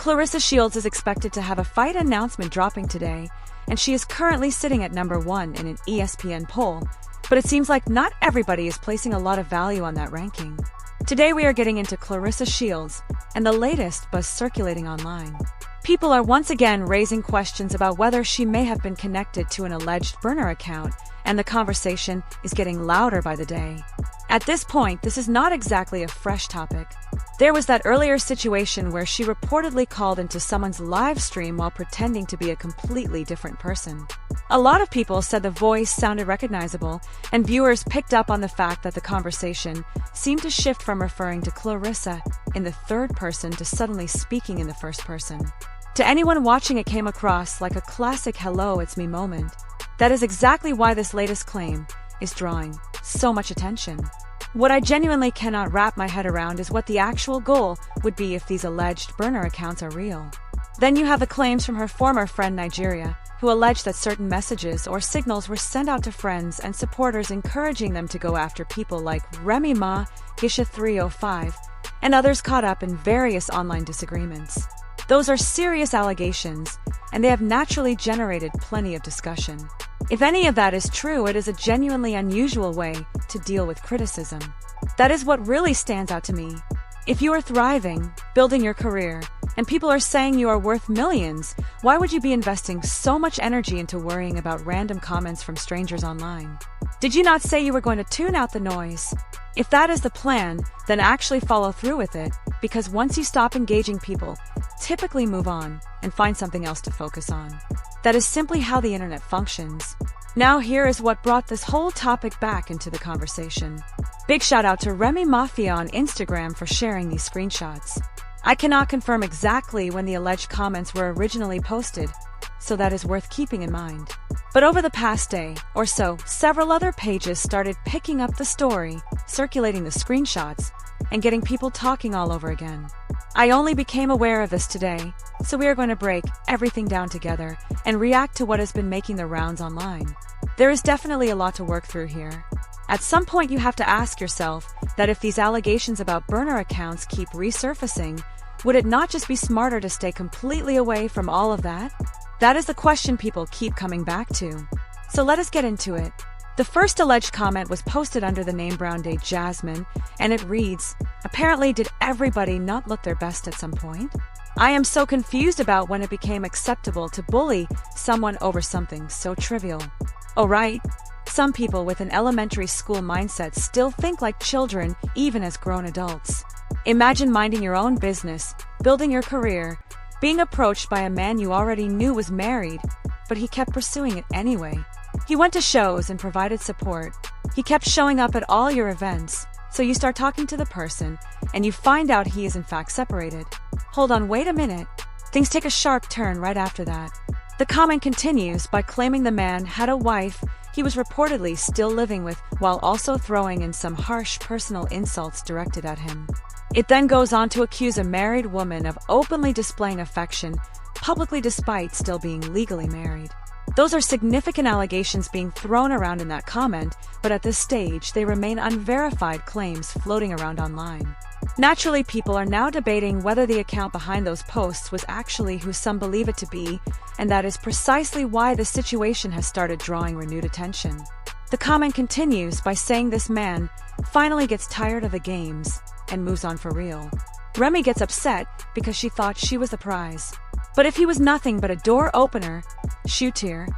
Claressa Shields is expected to have a fight announcement dropping today, and she is currently sitting at number 1 in an ESPN poll, but it seems like not everybody is placing a lot of value on that ranking. Today we are getting into Claressa Shields and the latest buzz circulating online. People are once again raising questions about whether she may have been connected to an alleged burner account, and the conversation is getting louder by the day. At this point, this is not exactly a fresh topic. There was that earlier situation where she reportedly called into someone's live stream while pretending to be a completely different person. A lot of people said the voice sounded recognizable, and viewers picked up on the fact that the conversation seemed to shift from referring to Claressa in the third person to suddenly speaking in the first person. To anyone watching, it came across like a classic "hello, it's me" moment. That is exactly why this latest claim is drawing so much attention. What I genuinely cannot wrap my head around is what the actual goal would be if these alleged burner accounts are real. Then you have the claims from her former friend Nigeria, who alleged that certain messages or signals were sent out to friends and supporters encouraging them to go after people like Remy Ma, Gisha 305, and others caught up in various online disagreements. Those are serious allegations, and they have naturally generated plenty of discussion. If any of that is true, it is a genuinely unusual way to deal with criticism. That is what really stands out to me. If you are thriving, building your career, and people are saying you are worth millions, why would you be investing so much energy into worrying about random comments from strangers online? Did you not say you were going to tune out the noise? If that is the plan, then actually follow through with it, because once you stop engaging, people typically move on and find something else to focus on. That is simply how the internet functions. Now here is what brought this whole topic back into the conversation. Big shout out to Remy Mafia on Instagram for sharing these screenshots. I cannot confirm exactly when the alleged comments were originally posted, so that is worth keeping in mind. But over the past day or so, several other pages started picking up the story, circulating the screenshots, and getting people talking all over again. I only became aware of this today, so we are going to break everything down together and react to what has been making the rounds online. There is definitely a lot to work through here. At some point you have to ask yourself that if these allegations about burner accounts keep resurfacing, would it not just be smarter to stay completely away from all of that? That is the question people keep coming back to. So let us get into it. The first alleged comment was posted under the name Brown Day Jasmine, and it reads, "Apparently, did everybody not look their best at some point? I am so confused about when it became acceptable to bully someone over something so trivial. Oh right, some people with an elementary school mindset still think like children even as grown adults. Imagine minding your own business, building your career, being approached by a man you already knew was married, but he kept pursuing it anyway. He went to shows and provided support. He kept showing up at all your events, so you start talking to the person, and you find out he is in fact separated. Hold on, wait a minute. Things take a sharp turn right after that. The comment continues by claiming the man had a wife he was reportedly still living with, while also throwing in some harsh personal insults directed at him. It then goes on to accuse a married woman of openly displaying affection publicly despite still being legally married. Those are significant allegations being thrown around in that comment, but at this stage they remain unverified claims floating around online. Naturally, people are now debating whether the account behind those posts was actually who some believe it to be, and that is precisely why the situation has started drawing renewed attention. The comment continues by saying this man finally gets tired of the games and moves on for real. Remy gets upset because she thought she was the prize. But if he was nothing but a door opener, shoe-tier,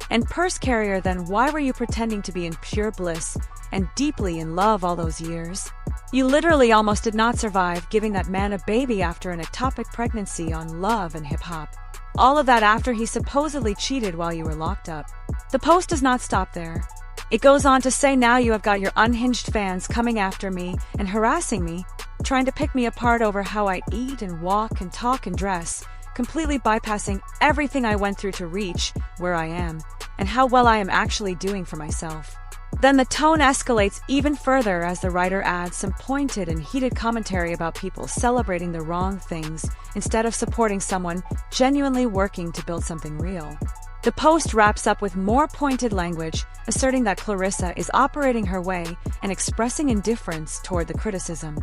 and purse carrier, then why were you pretending to be in pure bliss and deeply in love all those years? You literally almost did not survive giving that man a baby after an ectopic pregnancy on Love and hip-hop. All of that after he supposedly cheated while you were locked up. The post does not stop there. It goes on to say, now you have got your unhinged fans coming after me and harassing me, trying to pick me apart over how I eat and walk and talk and dress, completely bypassing everything I went through to reach where I am, and how well I am actually doing for myself. Then the tone escalates even further as the writer adds some pointed and heated commentary about people celebrating the wrong things instead of supporting someone genuinely working to build something real. The post wraps up with more pointed language, asserting that Claressa is operating her way and expressing indifference toward the criticism.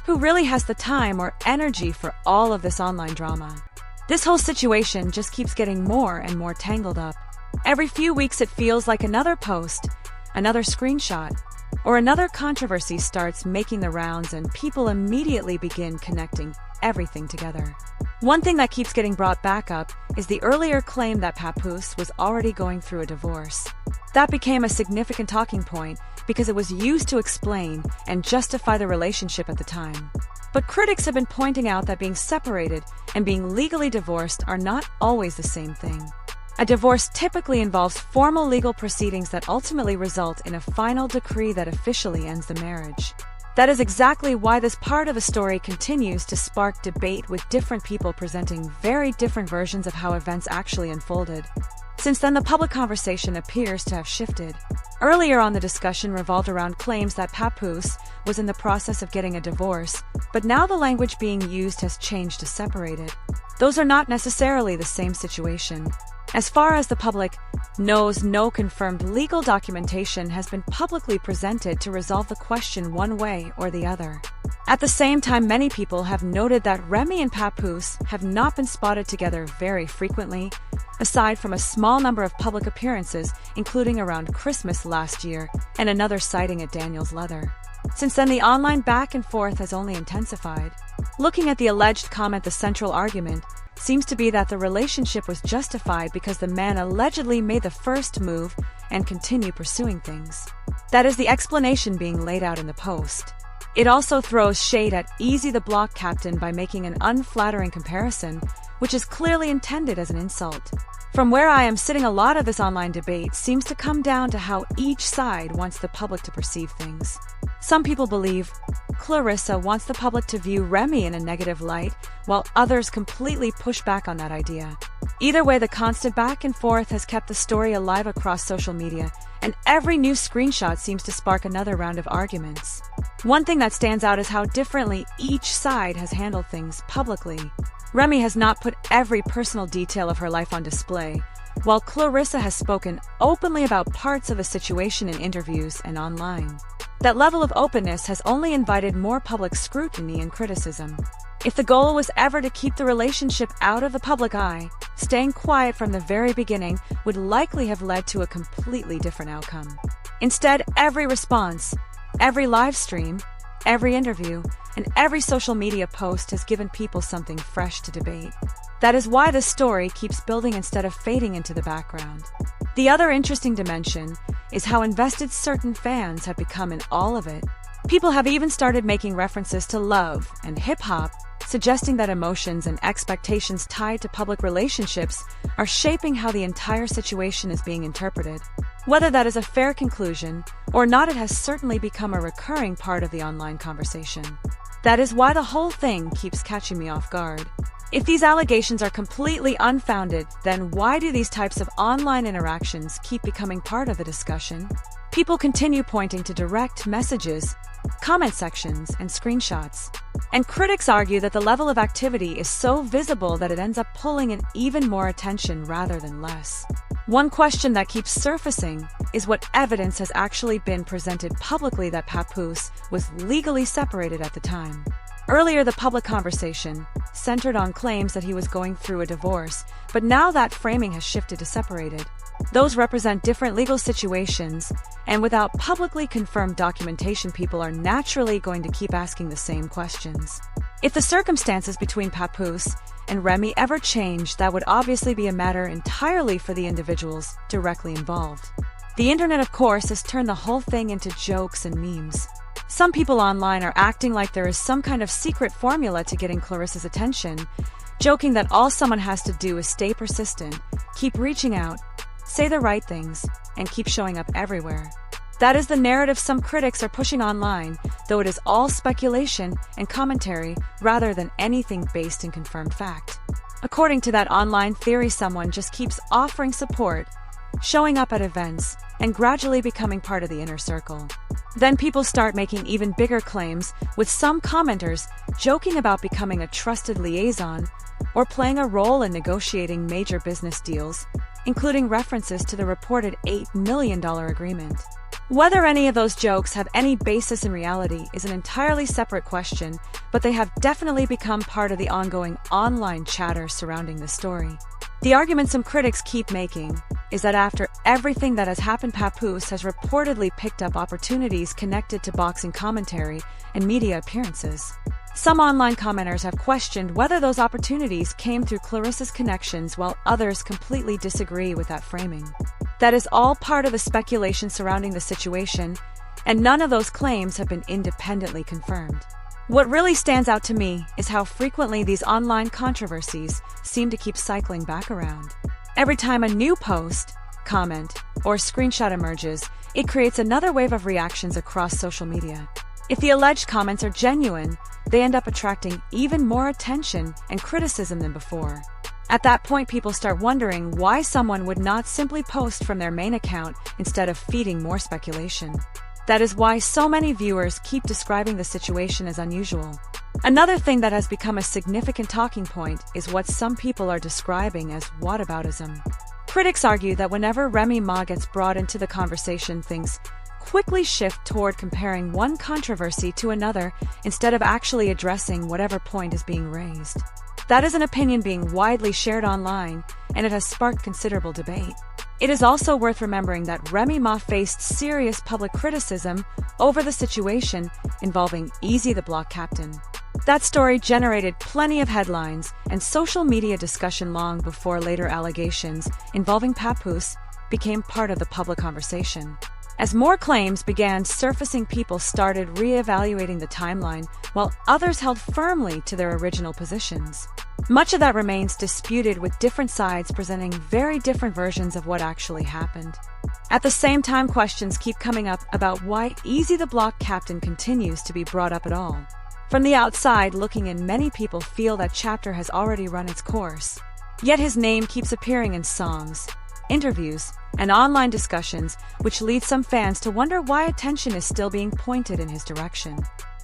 Who really has the time or energy for all of this online drama? This whole situation just keeps getting more and more tangled up. Every few weeks it feels like another post, another screenshot, or another controversy starts making the rounds and people immediately begin connecting everything together. One thing that keeps getting brought back up is the earlier claim that Papoose was already going through a divorce. That became a significant talking point because it was used to explain and justify the relationship at the time. But critics have been pointing out that being separated and being legally divorced are not always the same thing. A divorce typically involves formal legal proceedings that ultimately result in a final decree that officially ends the marriage. That is exactly why this part of the story continues to spark debate, with different people presenting very different versions of how events actually unfolded. Since then, the public conversation appears to have shifted. Earlier on, the discussion revolved around claims that Papoose was in the process of getting a divorce, but now the language being used has changed to separated. Those are not necessarily the same situation. As far as the public knows, no confirmed legal documentation has been publicly presented to resolve the question one way or the other. At the same time, many people have noted that Remy and Papoose have not been spotted together very frequently, aside from a small number of public appearances, including around Christmas last year and another sighting at Daniel's Leather. Since then, the online back and forth has only intensified. Looking at the alleged comment, the central argument seems to be that the relationship was justified because the man allegedly made the first move and continued pursuing things. That is the explanation being laid out in the post. It also throws shade at Easy the Block Captain by making an unflattering comparison, which is clearly intended as an insult. From where I am sitting, a lot of this online debate seems to come down to how each side wants the public to perceive things. Some people believe Claressa wants the public to view Remy in a negative light, while others completely push back on that idea. Either way, the constant back and forth has kept the story alive across social media, and every new screenshot seems to spark another round of arguments. One thing that stands out is how differently each side has handled things publicly. Remy has not put every personal detail of her life on display, while Claressa has spoken openly about parts of the situation in interviews and online. That level of openness has only invited more public scrutiny and criticism. If the goal was ever to keep the relationship out of the public eye, staying quiet from the very beginning would likely have led to a completely different outcome. Instead, every response, every live stream, every interview, and every social media post has given people something fresh to debate. That is why the story keeps building instead of fading into the background. The other interesting dimension is how invested certain fans have become in all of it. People have even started making references to love and hip-hop, suggesting that emotions and expectations tied to public relationships are shaping how the entire situation is being interpreted. Whether that is a fair conclusion or not, it has certainly become a recurring part of the online conversation. That is why the whole thing keeps catching me off guard. If these allegations are completely unfounded, then why do these types of online interactions keep becoming part of the discussion? People continue pointing to direct messages, comment sections, and screenshots. And critics argue that the level of activity is so visible that it ends up pulling in even more attention rather than less. One question that keeps surfacing is what evidence has actually been presented publicly that Papoose was legally separated at the time. Earlier, the public conversation centered on claims that he was going through a divorce, but now that framing has shifted to separated. Those represent different legal situations, and without publicly confirmed documentation, people are naturally going to keep asking the same questions. If the circumstances between Papoose and Remy ever change, that would obviously be a matter entirely for the individuals directly involved. The internet, of course, has turned the whole thing into jokes and memes. Some people online are acting like there is some kind of secret formula to getting Claressa's attention, joking that all someone has to do is stay persistent, keep reaching out, say the right things, and keep showing up everywhere. That is the narrative some critics are pushing online, though it is all speculation and commentary rather than anything based in confirmed fact. According to that online theory, someone just keeps offering support, showing up at events, and gradually becoming part of the inner circle. Then people start making even bigger claims, with some commenters joking about becoming a trusted liaison or playing a role in negotiating major business deals, including references to the reported $8 million agreement. Whether any of those jokes have any basis in reality is an entirely separate question, but they have definitely become part of the ongoing online chatter surrounding the story. The argument some critics keep making is that after everything that has happened, Papoose has reportedly picked up opportunities connected to boxing commentary and media appearances. Some online commenters have questioned whether those opportunities came through Claressa's connections, while others completely disagree with that framing. That is all part of the speculation surrounding the situation, and none of those claims have been independently confirmed. What really stands out to me is how frequently these online controversies seem to keep cycling back around. Every time a new post, comment, or screenshot emerges, it creates another wave of reactions across social media. If the alleged comments are genuine, they end up attracting even more attention and criticism than before. At that point, people start wondering why someone would not simply post from their main account instead of feeding more speculation. That is why so many viewers keep describing the situation as unusual. Another thing that has become a significant talking point is what some people are describing as whataboutism. Critics argue that whenever Remy gets brought into the conversation, things quickly shift toward comparing one controversy to another instead of actually addressing whatever point is being raised. That is an opinion being widely shared online, and it has sparked considerable debate. It is also worth remembering that Remy faced serious public criticism over the situation involving Easy the Block Captain. That story generated plenty of headlines and social media discussion long before later allegations involving Papoose became part of the public conversation. As more claims began surfacing, people started reevaluating the timeline, while others held firmly to their original positions. Much of that remains disputed, with different sides presenting very different versions of what actually happened. At the same time, questions keep coming up about why Easy the Block Captain continues to be brought up at all. From the outside looking in, many people feel that chapter has already run its course. Yet his name keeps appearing in songs, interviews, and online discussions, which leads some fans to wonder why attention is still being pointed in his direction.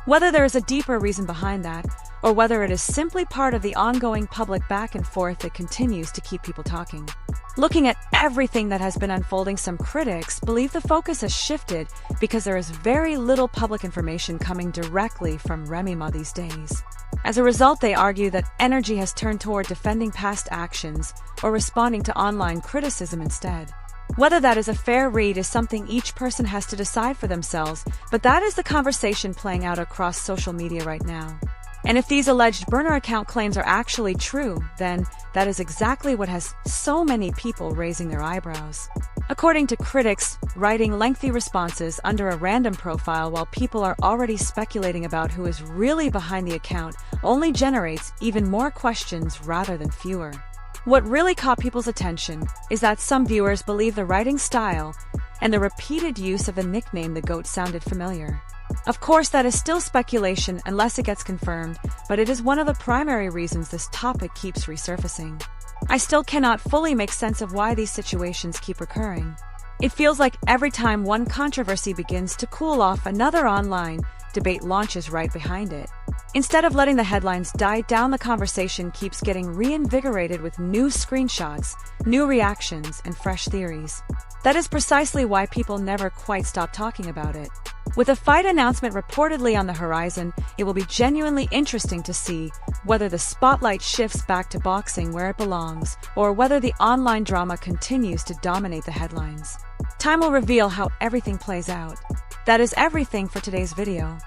Whether there is a deeper reason behind that, or whether it is simply part of the ongoing public back and forth that continues to keep people talking. Looking at everything that has been unfolding, some critics believe the focus has shifted because there is very little public information coming directly from Remy these days. As a result, they argue that energy has turned toward defending past actions or responding to online criticism instead. Whether that is a fair read is something each person has to decide for themselves, but that is the conversation playing out across social media right now. And if these alleged burner account claims are actually true, then that is exactly what has so many people raising their eyebrows. According to critics, writing lengthy responses under a random profile while people are already speculating about who is really behind the account only generates even more questions rather than fewer. What really caught people's attention is that some viewers believe the writing style and the repeated use of the nickname the GOAT sounded familiar. Of course, that is still speculation unless it gets confirmed, but it is one of the primary reasons this topic keeps resurfacing. I still cannot fully make sense of why these situations keep recurring. It feels like every time one controversy begins to cool off, another online debate launches right behind it. Instead of letting the headlines die down, the conversation keeps getting reinvigorated with new screenshots, new reactions, and fresh theories. That is precisely why people never quite stop talking about it. With a fight announcement reportedly on the horizon, it will be genuinely interesting to see whether the spotlight shifts back to boxing where it belongs, or whether the online drama continues to dominate the headlines. Time will reveal how everything plays out. That is everything for today's video.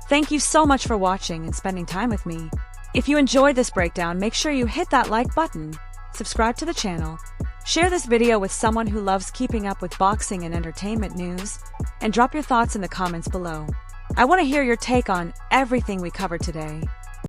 Thank you so much for watching and spending time with me. If you enjoyed this breakdown, make sure you hit that like button, subscribe to the channel, share this video with someone who loves keeping up with boxing and entertainment news, and drop your thoughts in the comments below. I want to hear your take on everything we covered today.